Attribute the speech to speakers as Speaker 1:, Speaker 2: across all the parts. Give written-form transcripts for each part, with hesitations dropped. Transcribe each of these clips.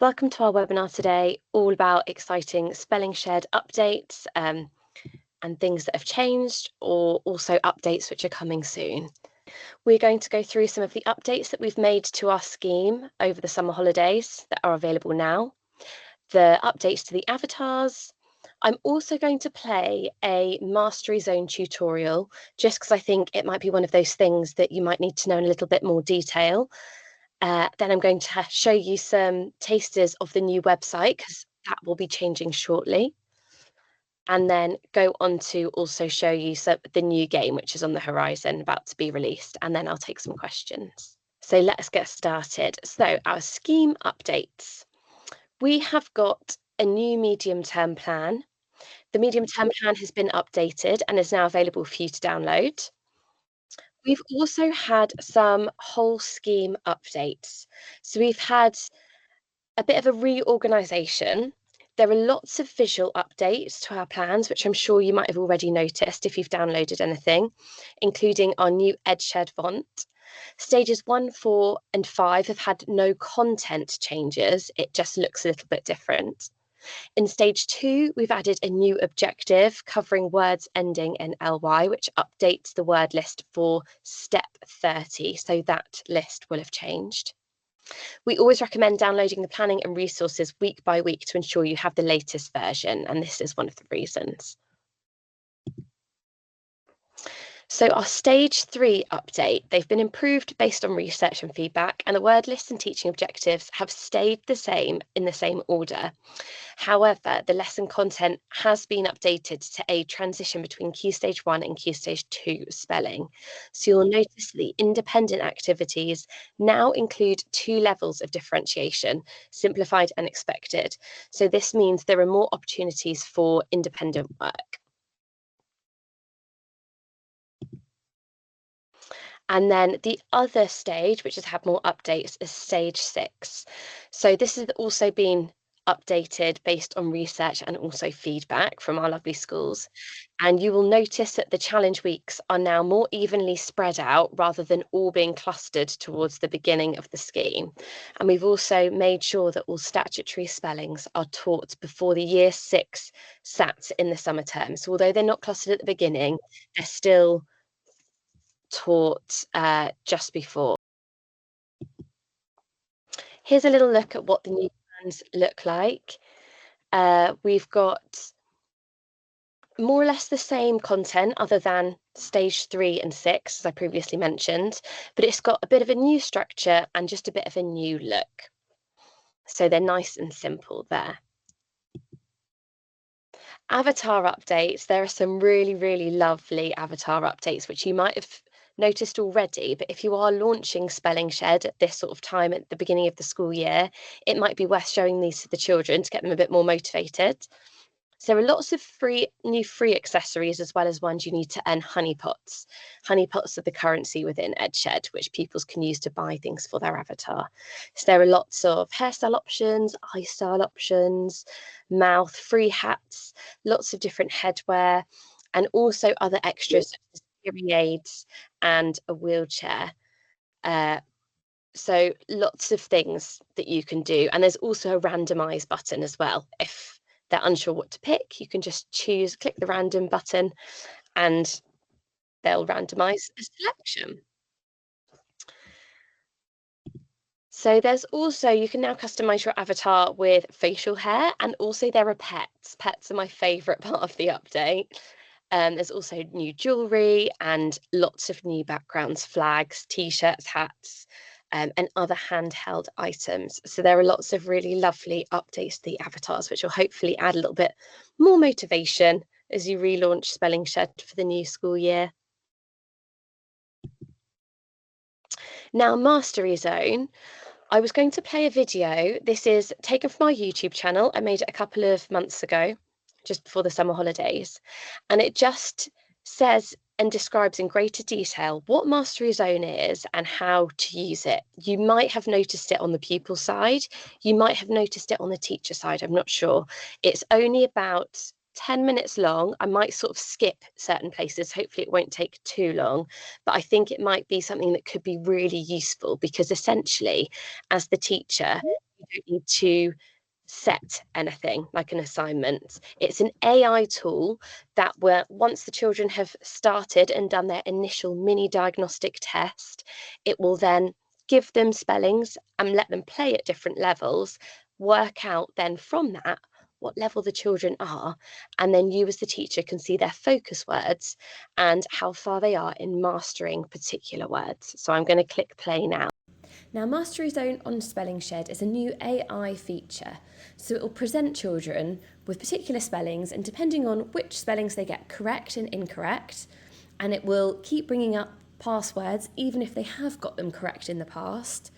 Speaker 1: Welcome to our webinar today, all about exciting Spelling Shed updates and things that have changed, or also updates which are coming soon. We're going to go through some of the updates that we've made to our scheme over the summer holidays that are available now, the updates to the avatars. I'm also going to play a Mastery Zone tutorial, just because I think it might be one of those things that you might need to know in a little bit more detail. Then I'm going to show you some tasters of the new website, because that will be changing shortly. And then go on to also show you the new game, which is on the horizon, about to be released. And then I'll take some questions. So let's get started. So our scheme updates. We have got a new medium-term plan. The medium-term plan has been updated and is now available for you to download. We've also had some whole scheme updates. So we've had a bit of a reorganisation. There are lots of visual updates to our plans, which I'm sure you might have already noticed if you've downloaded anything, including our new Edshed font. Stages 1, 4 and 5 have had no content changes. It just looks a little bit different. In stage 2, we've added a new objective covering words ending in ly, which updates the word list for step 30. So that list will have changed. We always recommend downloading the planning and resources week by week to ensure you have the latest version, and this is one of the reasons. So our stage 3 update, they've been improved based on research and feedback, and the word lists and teaching objectives have stayed the same in the same order. However, the lesson content has been updated to aid transition between Key Stage 1 and Key Stage 2 spelling. So you'll notice the independent activities now include 2 levels of differentiation, simplified and expected. So this means there are more opportunities for independent work. And then the other stage, which has had more updates, is stage 6. So this has also been updated based on research and also feedback from our lovely schools. And you will notice that the challenge weeks are now more evenly spread out rather than all being clustered towards the beginning of the scheme. And we've also made sure that all statutory spellings are taught before the year 6 SATs in the summer term. So although they're not clustered at the beginning, they're still taught just before. Here's a little look at what the new plans look like. We've got more or less the same content other than stage 3 and 6, as I previously mentioned, but it's got a bit of a new structure and just a bit of a new look. So they're nice and simple there. Avatar updates, there are some really, really lovely avatar updates, which you might have noticed already, but if you are launching Spelling Shed at this sort of time at the beginning of the school year, it might be worth showing these to the children to get them a bit more motivated. So there are lots of new free accessories, as well as ones you need to earn honeypots. Honeypots are the currency within Edshed, which pupils can use to buy things for their avatar. So there are lots of hairstyle options, eye style options, mouth, free hats, lots of different headwear, and also other extras such as hearing aids and a wheelchair. So lots of things that you can do. And there's also a randomize button as well. If they're unsure what to pick, you can just click the random button, and they'll randomize a selection. So there's also, you can now customize your avatar with facial hair, and also there are pets. Pets are my favorite part of the update. There's also new jewelry and lots of new backgrounds, flags, t-shirts, hats, and other handheld items. So there are lots of really lovely updates to the avatars, which will hopefully add a little bit more motivation as you relaunch Spelling Shed for the new school year. Now, Mastery Zone. I was going to play a video. This is taken from our YouTube channel. I made it a couple of months ago, just before the summer holidays. And it just says and describes in greater detail what Mastery Zone is and how to use it. You might have noticed it on the pupil side. You might have noticed it on the teacher side. I'm not sure. It's only about 10 minutes long. I might sort of skip certain places. Hopefully it won't take too long, but I think it might be something that could be really useful, because essentially, as the teacher, you don't need to set anything like an assignment. It's an AI tool that once the children have started and done their initial mini diagnostic test, it will then give them spellings and let them play at different levels, work out then from that what level the children are, and then you as the teacher can see their focus words and how far they are in mastering particular words. So I'm going to click play now. Now, Mastery Zone on Spelling Shed is a new AI feature, so it will present children with particular spellings, and depending on which spellings they get correct and incorrect, and it will keep bringing up past words even if they have got them correct in the past.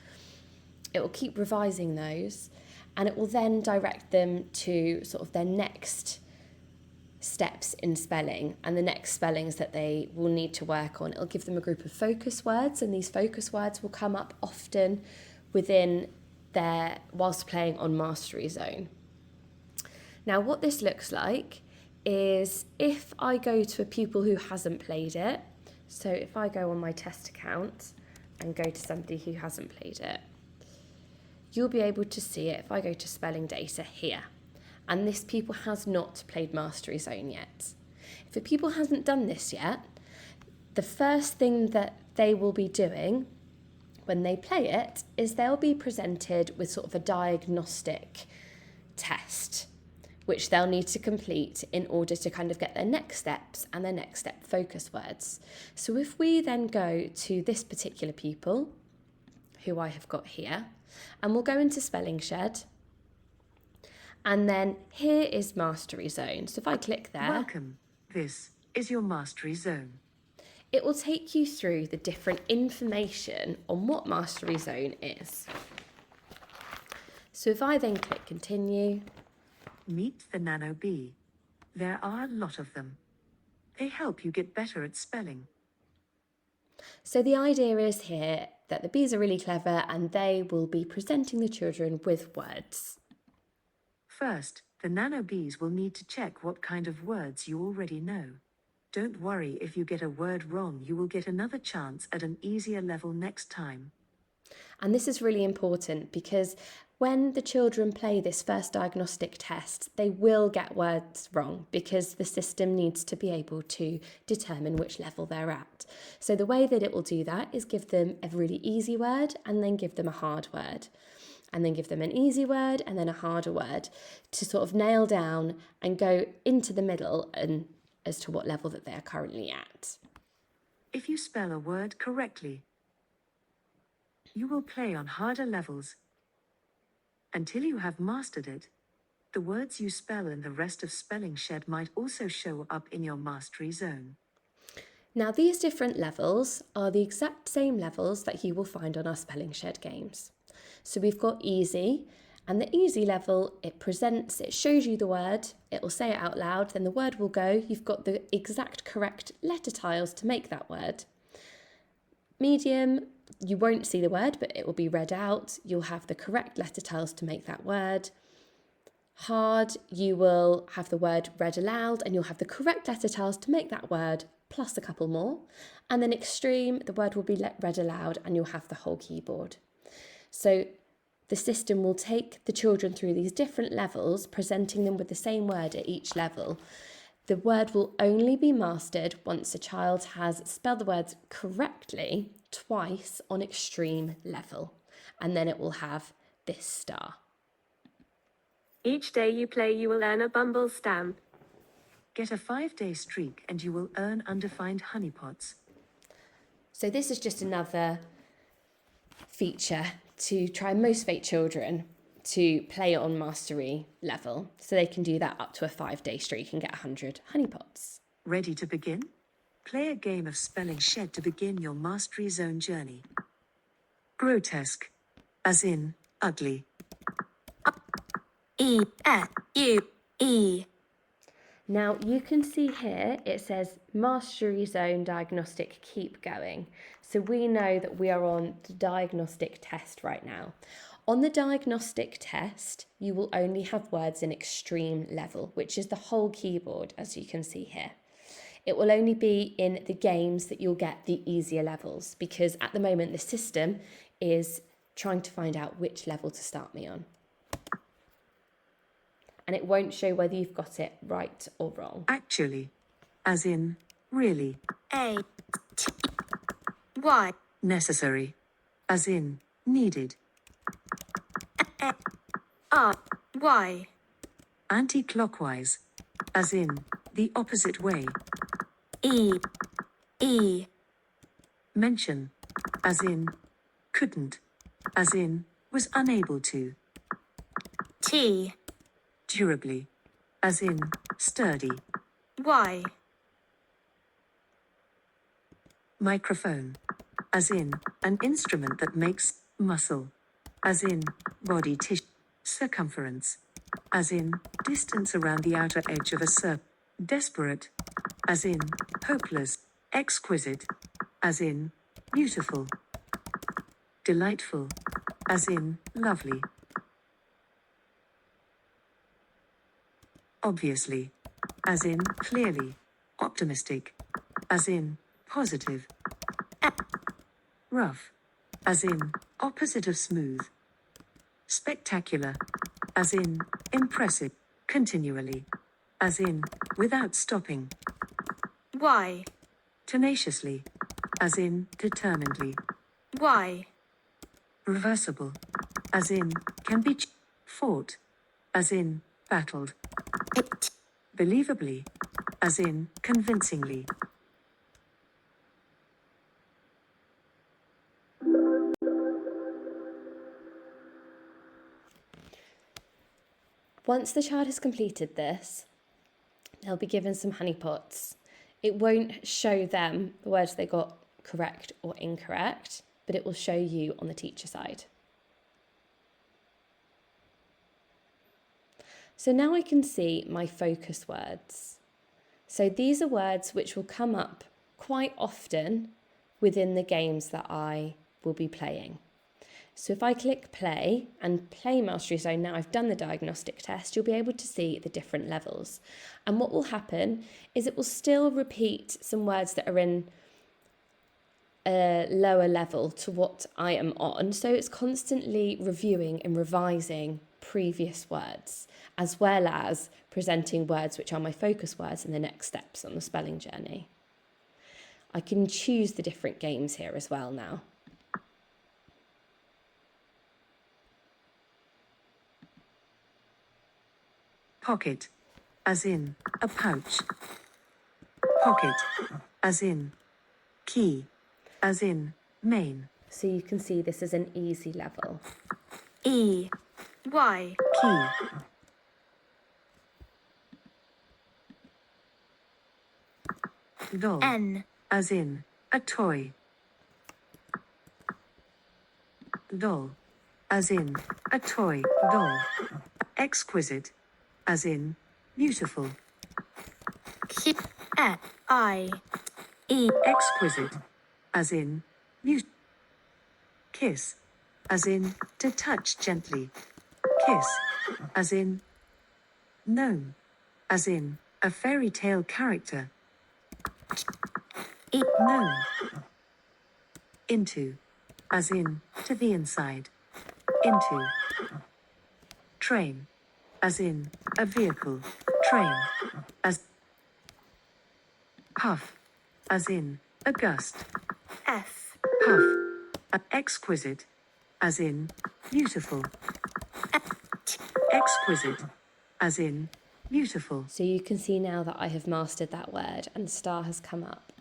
Speaker 1: It will keep revising those, and it will then direct them to sort of their next steps in spelling and the next spellings that they will need to work on. It'll give them a group of focus words, and these focus words will come up often within whilst playing on Mastery Zone. Now, what this looks like is if I go to a pupil who hasn't played it, so if I go on my test account and go to somebody who hasn't played it, you'll be able to see it if I go to spelling data here. And this pupil has not played Mastery Zone yet. If a pupil hasn't done this yet, the first thing that they will be doing when they play it is they'll be presented with sort of a diagnostic test, which they'll need to complete in order to kind of get their next steps and their next step focus words. So if we then go to this particular pupil, who I have got here, and we'll go into Spelling Shed, and then here is Mastery Zone. So if I click there,
Speaker 2: welcome. This is your Mastery Zone.
Speaker 1: It will take you through the different information on what Mastery Zone is. So if I then click continue.
Speaker 2: Meet the Nano Bee. There are a lot of them. They help you get better at spelling.
Speaker 1: So the idea is here that the bees are really clever and they will be presenting the children with words.
Speaker 2: First, the Nano Bees will need to check what kind of words you already know. Don't worry if you get a word wrong, you will get another chance at an easier level next time.
Speaker 1: And this is really important because when the children play this first diagnostic test, they will get words wrong because the system needs to be able to determine which level they're at. So the way that it will do that is give them a really easy word and then give them a hard word, and then give them an easy word and then a harder word to sort of nail down and go into the middle and as to what level that they are currently at.
Speaker 2: If you spell a word correctly, you will play on harder levels until you have mastered it. The words you spell in the rest of Spelling Shed might also show up in your Mastery Zone.
Speaker 1: Now, these different levels are the exact same levels that you will find on our Spelling Shed games. So we've got easy, and the easy level, it shows you the word, it will say it out loud, then the word will go, you've got the exact correct letter tiles to make that word. Medium, you won't see the word, but it will be read out, you'll have the correct letter tiles to make that word. Hard, you will have the word read aloud and you'll have the correct letter tiles to make that word, plus a couple more. And then extreme, the word will be read aloud and you'll have the whole keyboard. So the system will take the children through these different levels, presenting them with the same word at each level. The word will only be mastered once a child has spelled the words correctly twice on extreme level, and then it will have this star.
Speaker 3: Each day you play, you will earn a Bumble stamp.
Speaker 2: Get a 5-day streak and you will earn undefined honeypots.
Speaker 1: So this is just another feature to try and motivate children to play on mastery level, so they can do that up to a 5-day streak and get 100 honeypots.
Speaker 2: Ready to begin? Play a game of Spelling Shed to begin your Mastery Zone journey. Grotesque, as in ugly.
Speaker 3: E-S-U-E.
Speaker 1: Now you can see here it says Mastery Zone Diagnostic Keep Going. So we know that we are on the diagnostic test right now. On the diagnostic test, you will only have words in extreme level, which is the whole keyboard, as you can see here. It will only be in the games that you'll get the easier levels, because at the moment the system is trying to find out which level to start me on. and it won't show whether you've got it right or wrong.
Speaker 2: Actually, as in, really.
Speaker 3: Y.
Speaker 2: Necessary, as in, needed.
Speaker 3: R. Y.
Speaker 2: Anti-clockwise, as in, the opposite way.
Speaker 3: E. E.
Speaker 2: Mention, as in, couldn't, as in, was unable to.
Speaker 3: T.
Speaker 2: Durably, as in, sturdy.
Speaker 3: Y.
Speaker 2: Microphone, as in, an instrument that makes muscle, as in, body tissue. Circumference, as in, distance around the outer edge of a circle. Desperate, as in, hopeless. Exquisite, as in, beautiful. Delightful, as in, lovely. Obviously, as in, clearly. Optimistic, as in, positive. Rough, as in, opposite of smooth. Spectacular, as in, impressive. Continually, as in, without stopping.
Speaker 3: Y.
Speaker 2: Tenaciously, as in, determinedly.
Speaker 3: Y.
Speaker 2: Reversible, as in, can be fought, as in, battled. Believably, as in, convincingly.
Speaker 1: Once the child has completed this, they'll be given some honeypots. It won't show them the words they got correct or incorrect, but it will show you on the teacher side. So now I can see my focus words. So these are words which will come up quite often within the games that I will be playing. So if I click play and play Mastery Zone, now I've done the diagnostic test, you'll be able to see the different levels. And what will happen is it will still repeat some words that are in a lower level to what I am on. So it's constantly reviewing and revising previous words, as well as presenting words which are my focus words and the next steps on the spelling journey. I can choose the different games here as well now.
Speaker 2: Pocket, as in, a pouch. Pocket, as in, key, as in, main.
Speaker 1: So you can see this is an easy level.
Speaker 3: E. Y.
Speaker 2: Key. Doll,
Speaker 3: N.
Speaker 2: as in, a toy. Doll, as in, a toy. Doll. Exquisite, as in, beautiful.
Speaker 3: Q. E. I. E.
Speaker 2: Exquisite, as in, kiss, as in, to touch gently. Kiss, as in, gnome, as in, a fairy tale character.
Speaker 3: E.
Speaker 2: Gnome. Into, as in, to the inside. Into. Train, as in, a vehicle. Train, as. Puff, as in, a gust.
Speaker 3: F.
Speaker 2: Puff, exquisite, as in, beautiful. Exquisite, as in, beautiful.
Speaker 1: So you can see now that I have mastered that word and star has come up.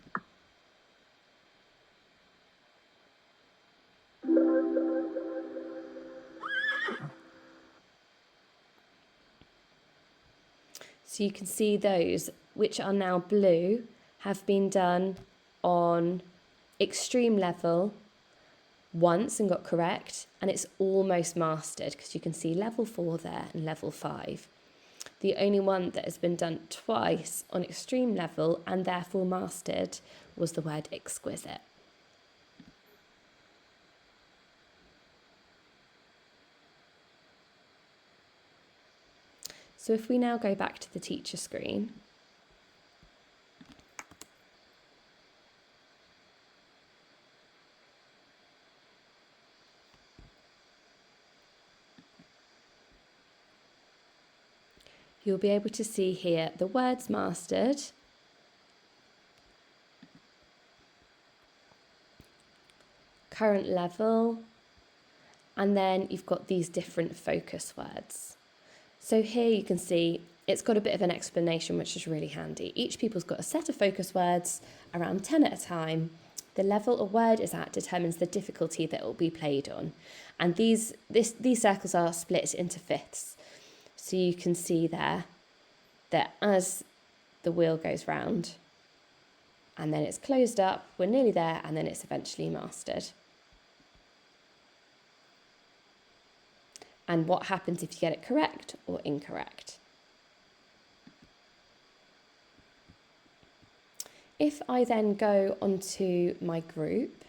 Speaker 1: So you can see those which are now blue have been done on extreme level once and got correct, and it's almost mastered because you can see level 4 there and level 5. The only one that has been done twice on extreme level and therefore mastered was the word exquisite. So if we now go back to the teacher screen, you'll be able to see here the words mastered, current level, and then you've got these different focus words. So here you can see it's got a bit of an explanation, which is really handy. Each pupil's got a set of focus words, around 10 at a time. The level a word is at determines the difficulty that it will be played on. And these circles are split into fifths. So you can see there that as the wheel goes round, and then it's closed up, we're nearly there, and then it's eventually mastered. And what happens if you get it correct or incorrect. If I then go onto my group,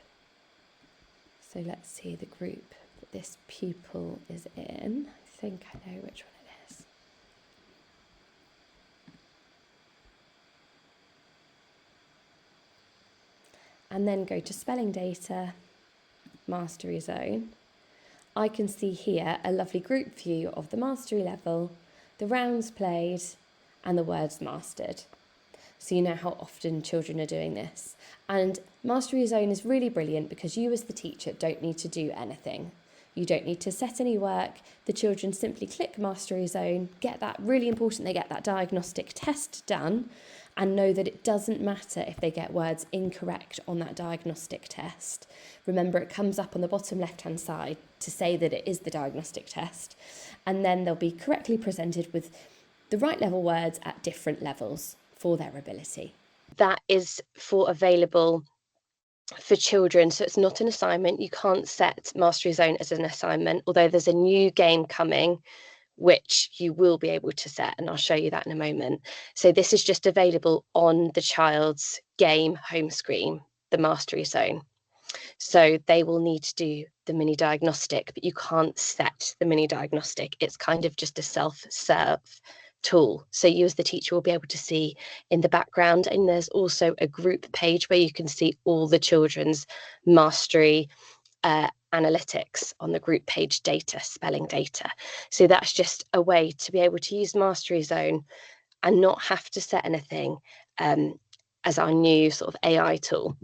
Speaker 1: so let's see the group that this pupil is in. I think I know which one it is. And then go to spelling data, mastery zone. I can see here a lovely group view of the mastery level, the rounds played, and the words mastered. So you know how often children are doing this. And Mastery Zone is really brilliant because you as the teacher don't need to do anything. You don't need to set any work. The children simply click Mastery Zone, get that, really important, they get that diagnostic test done, and know that it doesn't matter if they get words incorrect on that diagnostic test. Remember, it comes up on the bottom left-hand side to say that it is the diagnostic test. And then they'll be correctly presented with the right level words at different levels for their ability. That is available for children, so it's not an assignment. You can't set Mastery Zone as an assignment, although there's a new game coming which you will be able to set, and I'll show you that in a moment. So this is just available on the child's game home screen, the Mastery Zone. So they will need to do the mini diagnostic, but you can't set the mini diagnostic. It's kind of just a self-serve tool. So you as the teacher will be able to see in the background, and there's also a group page where you can see all the children's mastery analytics on the group page data, spelling data. So that's just a way to be able to use Mastery Zone and not have to set anything as our new sort of AI tool.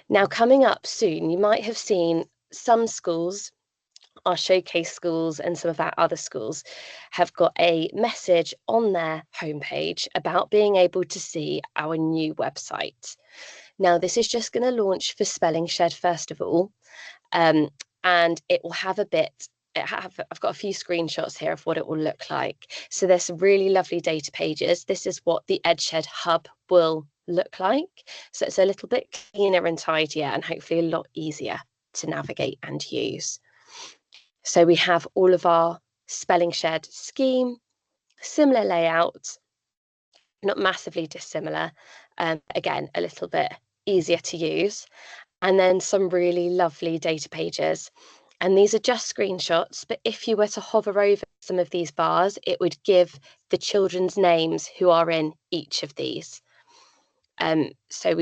Speaker 1: Now, coming up soon, you might have seen some schools, our showcase schools and some of our other schools, have got a message on their homepage about being able to see our new website. Now, this is just going to launch for Spelling Shed first of all, and it will have a bit. I've got a few screenshots here of what it will look like. So there's some really lovely data pages. This is what the EdShed hub will look like. So it's a little bit cleaner and tidier, and hopefully a lot easier to navigate and use. So we have all of our Spelling Shed scheme, similar layout, not massively dissimilar. Again, a little bit easier to use. And then some really lovely data pages. And these are just screenshots, but if you were to hover over some of these bars, it would give the children's names who are in each of these. So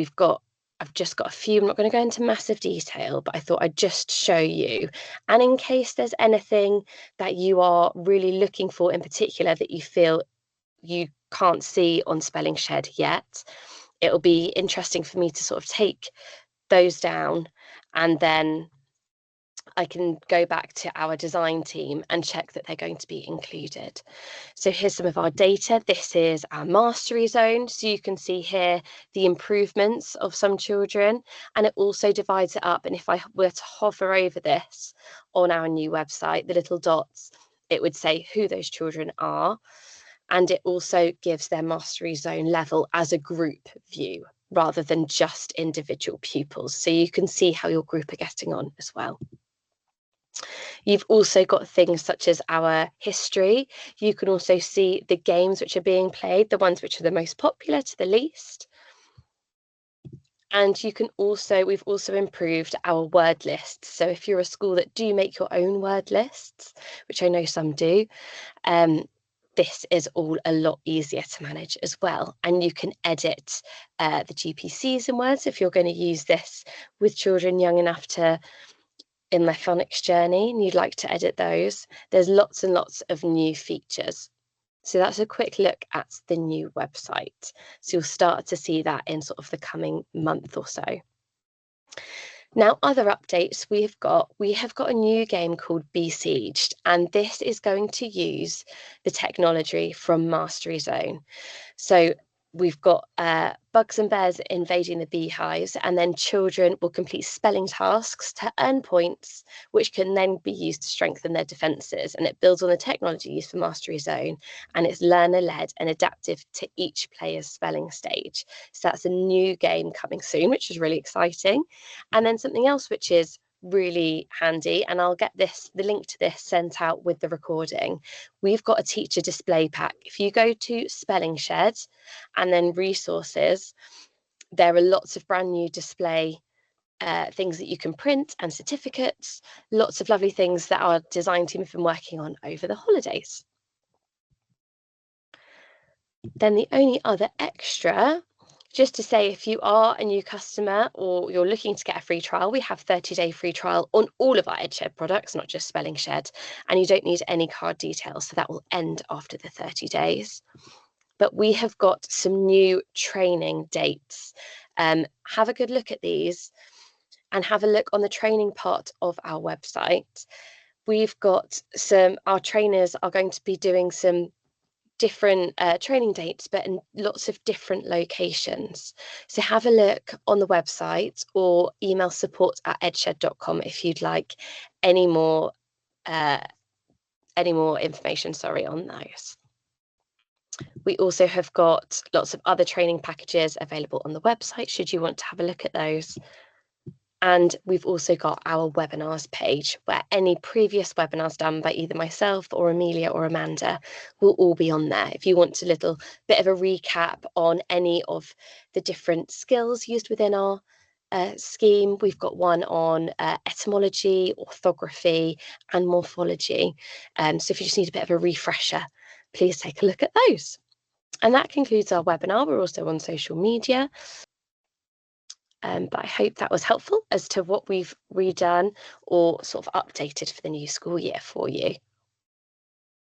Speaker 1: I've just got a few. I'm not going to go into massive detail, but I thought I'd just show you. And in case there's anything that you are really looking for in particular that you feel you can't see on Spelling Shed yet, it'll be interesting for me to sort of take those down, and then I can go back to our design team and check that they're going to be included. So here's some of our data. This is our Mastery Zone. So you can see here the improvements of some children, and it also divides it up. And if I were to hover over this on our new website, the little dots, it would say who those children are. And it also gives their Mastery Zone level as a group view rather than just individual pupils. So you can see how your group are getting on as well. You've also got things such as our history. You can also see the games which are being played, the ones which are the most popular to the least. And we've also improved our word lists. So if you're a school that do make your own word lists, which I know some do, this is all a lot easier to manage as well. And you can edit the GPCs and words if you're going to use this with children young enough to in their phonics journey and you'd like to edit those. There's lots and lots of new features. So that's a quick look at the new website. So you'll start to see that in sort of the coming month or so. Now, other updates we have got a new game called Besieged, and this is going to use the technology from Mastery Zone. So we've got bugs and bears invading the beehives, and then children will complete spelling tasks to earn points, which can then be used to strengthen their defences. And it builds on the technology used for Mastery Zone, and it's learner-led and adaptive to each player's spelling stage. So that's a new game coming soon, which is really exciting. And then something else which is really handy, and I'll get the link to this sent out with the recording. We've got a teacher display pack. If you go to Spelling Shed and then resources, there are lots of brand new display things that you can print and certificates, lots of lovely things that our design team have been working on over the holidays. Then the only other extra, just to say, if you are a new customer or you're looking to get a free trial, we have 30-day free trial on all of our EdShed products, not just Spelling Shed, and you don't need any card details, so that will end after the 30 days. But we have got some new training dates. Have a good look at these and have a look on the training part of our website. We've got our trainers are going to be doing some different training dates, but in lots of different locations. So have a look on the website or email support@edshed.com if you'd like any more information, on those. We also have got lots of other training packages available on the website should you want to have a look at those. And we've also got our webinars page where any previous webinars done by either myself or Amelia or Amanda will all be on there. If you want a little bit of a recap on any of the different skills used within our scheme, we've got one on etymology, orthography and morphology. So if you just need a bit of a refresher, please take a look at those. And that concludes our webinar. We're also on social media. But I hope that was helpful as to what we've redone or sort of updated for the new school year for you.